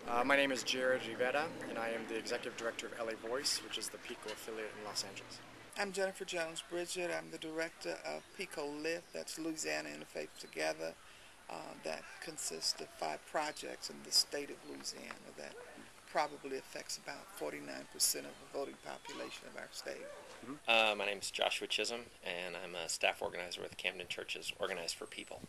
My name is Jared Rivera, and I am the Executive Director of LA Voice, which is the PICO affiliate in Los Angeles. I'm Jennifer Jones-Bridget. I'm the director of PICO Lift, that's Louisiana Interfaith Together. That consists of 5 projects in the state of Louisiana that probably affects about 49% of the voting population of our state. My name is Joshua Chisholm, and I'm a staff organizer with Camden Churches Organized for People.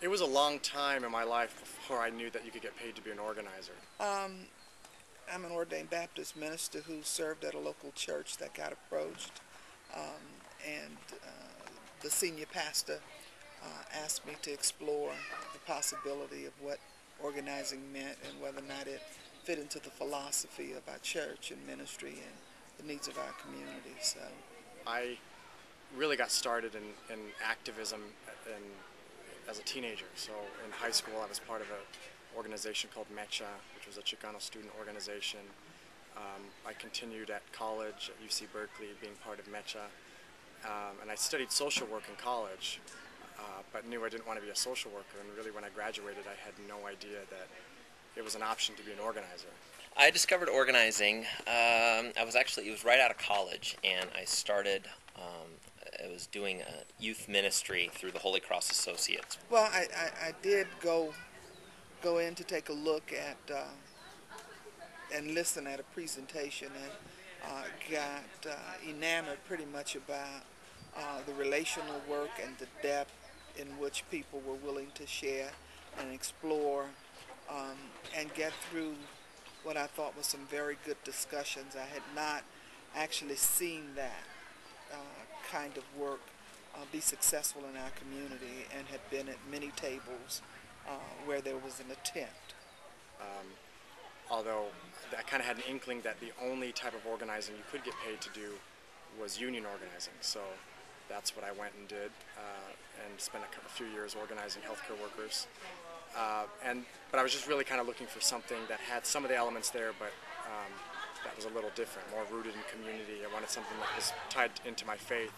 It was a long time in my life before I knew that you could get paid to be an organizer. I'm an ordained Baptist minister who served at a local church that got approached, and the senior pastor asked me to explore the possibility of what organizing meant and whether or not it fit into the philosophy of our church and ministry and the needs of our community. So I really got started in activism as a teenager. So in high school I was part of an organization called MECHA, which was a Chicano student organization. I continued at college at UC Berkeley being part of MECHA, and I studied social work in college, but knew I didn't want to be a social worker, and really when I graduated I had no idea that it was an option to be an organizer. I discovered organizing, it was right out of college, and I started, I was doing a youth ministry through the Holy Cross Associates. well, I did go in to take a look at and listen at a presentation, and got enamored pretty much about the relational work and the depth in which people were willing to share and explore and get through what I thought was some very good discussions. I had not actually seen that kind of work be successful in our community, and had been at many tables where there was an attempt. Although I kind of had an inkling that the only type of organizing you could get paid to do was union organizing. So that's what I went and did, and spent a few years organizing healthcare workers. But I was just really kind of looking for something that had some of the elements there, but that was a little different, more rooted in community. I wanted something that was tied into my faith,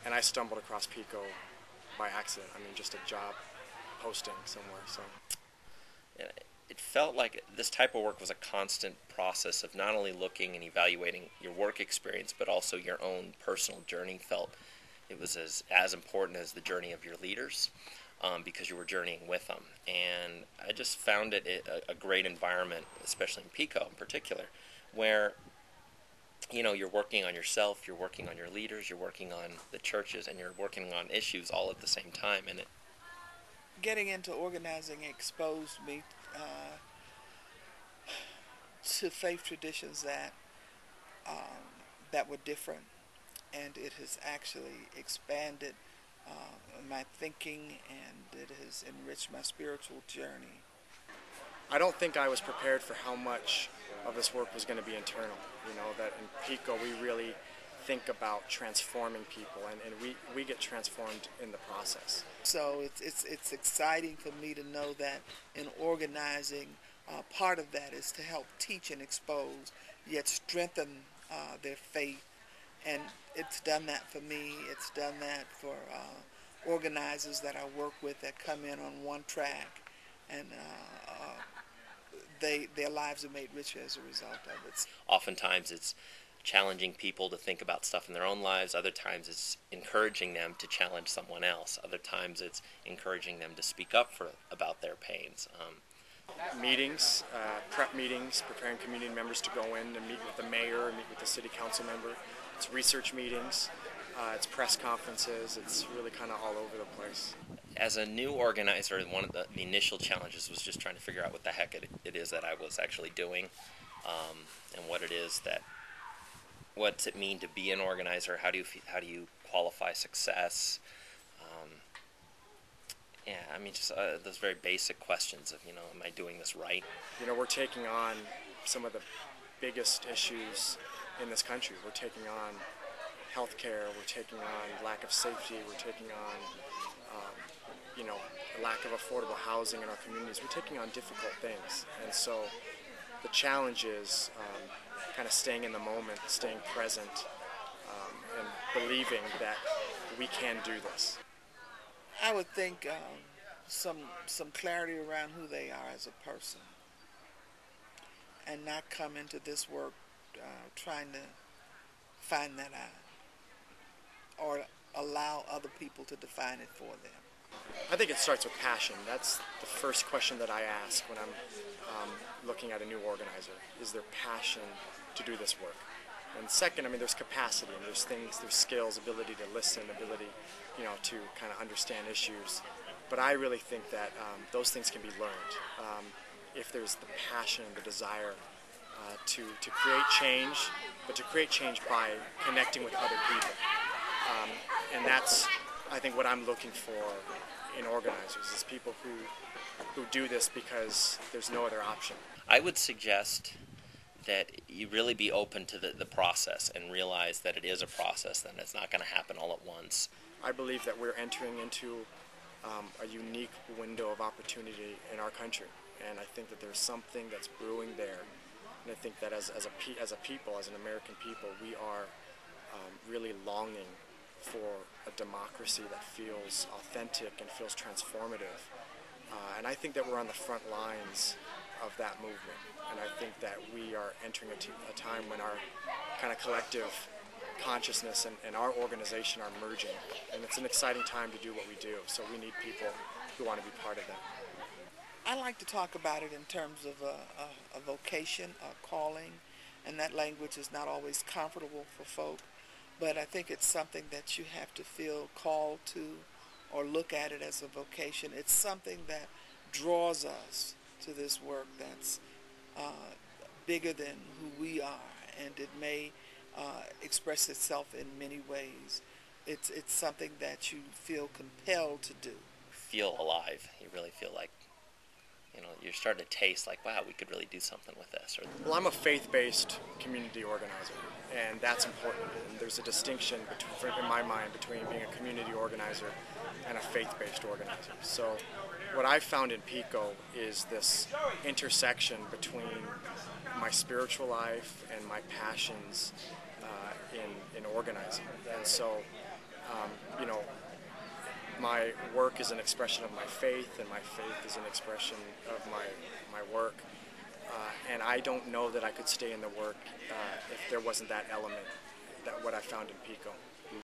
and I stumbled across PICO by accident. I mean, just a job posting somewhere. So It felt like this type of work was a constant process of not only looking and evaluating your work experience, but also your own personal journey. Felt it was as important as the journey of your leaders, because you were journeying with them. And I just found it a great environment, especially in PICO in particular, where you're working on yourself, you're working on your leaders, you're working on the churches, and you're working on issues all at the same time. And Getting into organizing exposed me to faith traditions that were different, and it has actually expanded my thinking, and it has enriched my spiritual journey. I don't think I was prepared for how much of this work was going to be internal. That in PICO we really think about transforming people, and we get transformed in the process. So it's exciting for me to know that in organizing, part of that is to help teach and expose, yet strengthen their faith. And it's done that for me. It's done that for organizers that I work with that come in on one track, and their lives are made richer as a result of it. oftentimes it's challenging people to think about stuff in their own lives. Other times it's encouraging them to challenge someone else. Other times it's encouraging them to speak up about their pains. Meetings, prep meetings, preparing community members to go in and meet with the mayor, meet with the city council member. It's research meetings, it's press conferences. It's really kind of all over the place. As a new organizer, one of the initial challenges was just trying to figure out what the heck it is that I was actually doing, and what's it mean to be an organizer? How do you qualify success? Just those very basic questions of, am I doing this right? We're taking on some of the biggest issues in this country. We're taking on healthcare, we're taking on lack of safety, we're taking on, lack of affordable housing in our communities. We're taking on difficult things. And so the challenge is kind of staying in the moment, staying present, and believing that we can do this. I would think some clarity around who they are as a person, and not come into this work trying to find that out or allow other people to define it for them. I think it starts with passion. That's the first question that I ask when I'm looking at a new organizer. Is there passion to do this work? And second, I mean, there's capacity, and there's things, there's skills, ability to listen, ability, to kind of understand issues. But I really think that those things can be learned. If there's the passion and the desire to create change, but to create change by connecting with other people. And that's, I think, what I'm looking for in organizers, is people who do this because there's no other option. I would suggest that you really be open to the process and realize that it is a process, and it's not going to happen all at once. I believe that we're entering into a unique window of opportunity in our country, and I think that there's something that's brewing there. And I think that as a people, as an American people, we are really longing for a democracy that feels authentic and feels transformative. And I think that we're on the front lines of that movement. And I think that we are entering a time when our kind of collective consciousness and our organization are merging. And it's an exciting time to do what we do. So we need people who want to be part of that. I like to talk about it in terms of a vocation, a calling, and that language is not always comfortable for folk, but I think it's something that you have to feel called to or look at it as a vocation. It's something that draws us to this work that's bigger than who we are, and it may express itself in many ways. It's something that you feel compelled to do. Feel alive. You really feel like, you're starting to taste like, wow, we could really do something with this. Well, I'm a faith-based community organizer, and that's important. And there's a distinction in my mind between being a community organizer and a faith-based organizer. So what I've found in PICO is this intersection between my spiritual life and my passions in organizing. And so, my work is an expression of my faith, and my faith is an expression of my work. And I don't know that I could stay in the work if there wasn't that element, that what I found in PICO.